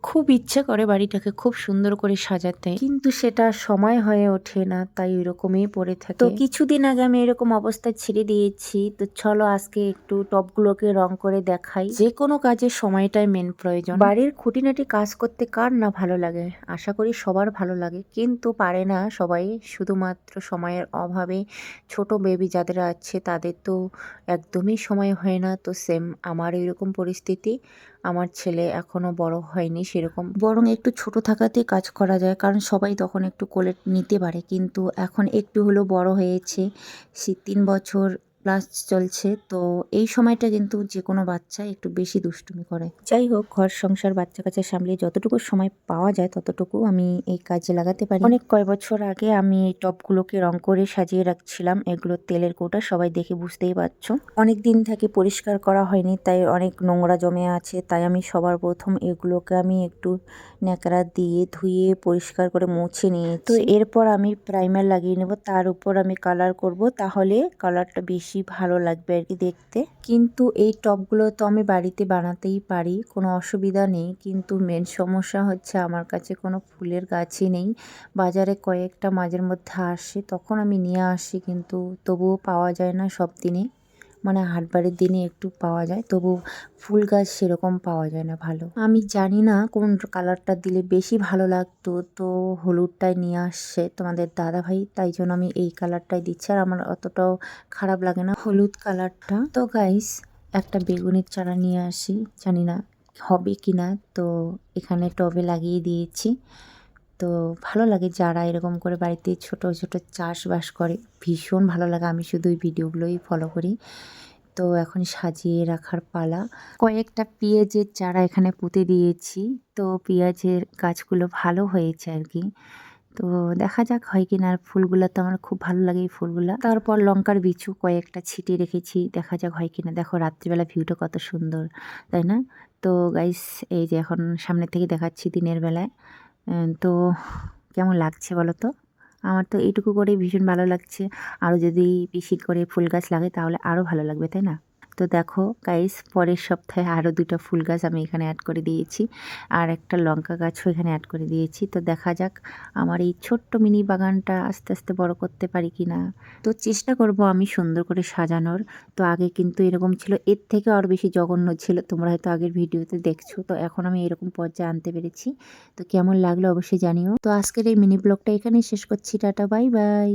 খুব ইচ্ছে করে বাড়িটাকে খুব সুন্দর করে সাজাতে, কিন্তু সেটা সময় হয়ে ওঠে না, তাই ওইরকমই পড়ে থাকে। তো কিছুদিন আগে আমি এরকম অবস্থায় ছেড়ে দিয়েছি। তো চলো আজকে একটু টবগুলোকে রং করে দেখাই। যে কোনো কাজের সময়টাই মেন প্রয়োজন। বাড়ির খুঁটিনাটি কাজ করতে কার না ভালো লাগে, আশা করি সবার ভালো লাগে, কিন্তু পারে না সবাই, শুধুমাত্র সময়ের অভাবে। ছোট বেবি যাদের আছে তাদের তো একদমই সময় হয় না। তো সেম আমার এরকম পরিস্থিতি। আমার ছেলে এখনো বড় হয়নি সেরকম, বরং একটু ছোট থাকাতে কাজ করা যায়, কারণ সবাই তখন একটু কোলে নিতে পারে। কিন্তু এখন একটু হলেও বড় হয়েছে, সে 3 বছর প্লাস চলছে। তো এই সময়টা কিন্তু যে কোনো বাচ্চা একটু বেশি দুষ্টুমি করে। যাই হোক, ঘর সংসার বাচ্চা কাচ্চা সামলিয়ে যতটুকু সময় পাওয়া যায় ততটুকু আমি এই কাজে লাগাতে পারি। অনেক কয় বছর আগে আমি এই টবগুলোকে রং করে সাজিয়ে রাখছিলাম। এগুলো তেলের কৌটা, সবাই দেখে বুঝতেই পারছো। অনেক দিন থেকে পরিষ্কার করা হয়নি, তাই অনেক নোংরা জমে আছে। তাই আমি সবার প্রথম এগুলোকে আমি একটু ন্যাকড়া দিয়ে ধুয়ে পরিষ্কার করে মুছে নিয়েছি। তো এরপর আমি প্রাইমার লাগিয়ে নেব, তার উপর আমি কালার করব, তাহলে কালারটা বেশি ভালো লাগবে আর কি দেখতে। কিন্তু এই টবগুলো তো আমি বাড়িতে বানাতেই পারি, কোনো অসুবিধা নেই। কিন্তু মেন সমস্যা হচ্ছে আমার কাছে কোনো ফুলের গাছই নেই। বাজারে কয়েকটা মাঝের মধ্যে আসে, তখন আমি নিয়ে আসি, কিন্তু তবুও পাওয়া যায় না সব দিনে। মানে হাটবারের দিনে একটু পাওয়া যায়, তবু ফুল গাছ সেরকম পাওয়া যায় না ভালো। আমি জানি না কোন কালারটা দিলে বেশি ভালো লাগতো, তো হলুদটাই নিয়ে আসছে তোমাদের দাদা ভাই, তাই জন্য আমি এই কালারটাই দিচ্ছি। আর আমার অতটাও খারাপ লাগে না হলুদ কালারটা। তো গাইস, একটা বেগুনের চারা নিয়ে আসি, জানি না হবে কিনা। তো এখানে টবে লাগিয়ে দিয়েছি। তো ভালো লাগে যারা এরকম করে বাড়িতে ছোট ছোট চাষবাস করে, ভীষণ ভালো লাগে। আমি শুধু ওই ভিডিওগুলোই ফলো করি। তো এখন সাজিয়ে রাখার পালা। কয়েকটা পেঁয়াজের চারা এখানে পুঁতে দিয়েছি। তো পেঁয়াজের গাছগুলো ভালো হয়েছে আর কি। তো দেখা যাক হয় কিনা। আর ফুলগুলো তো আমার খুব ভালো লাগে, এই ফুলগুলা। তারপর লঙ্কার বিচু কয়েকটা ছিটিয়ে রেখেছি, দেখা যাক হয় কিনা। দেখো রাত্রিবেলা ভিউটা কত সুন্দর, তাই না? তো গাইস, এই যে এখন সামনে থেকে দেখাচ্ছি দিনের বেলায়। তো কেমন লাগছে বলো তো? আমার তো এইটুকু করেই ভীষণ ভালো লাগছে। আরও যদি বেশি করে ফুল গাছ লাগে তাহলে আরও ভালো লাগবে, তাই না? তো দেখো গাইস, পরের সপ্তাহে আরও 2টা ফুল গাছ আমি এখানে অ্যাড করে দিয়েছি, আর একটা লঙ্কা গাছও এখানে অ্যাড করে দিয়েছি। তো দেখা যাক আমার এই ছোট্ট মিনি বাগানটা আস্তে আস্তে বড় করতে পারি কি না। তো চেষ্টা করব আমি সুন্দর করে সাজানোর। তো আগে কিন্তু এরকম ছিল, এর থেকে আরও বেশি জঘন্য ছিল, তোমরা হয়তো আগের ভিডিওতে দেখছো। তো এখন আমি এরকম পর্যায়ে আনতে পেরেছি। তো কেমন লাগলো অবশ্যই জানিও। তো আজকের এই মিনি ব্লগটা এখানেই শেষ করছি। Tata, bye bye.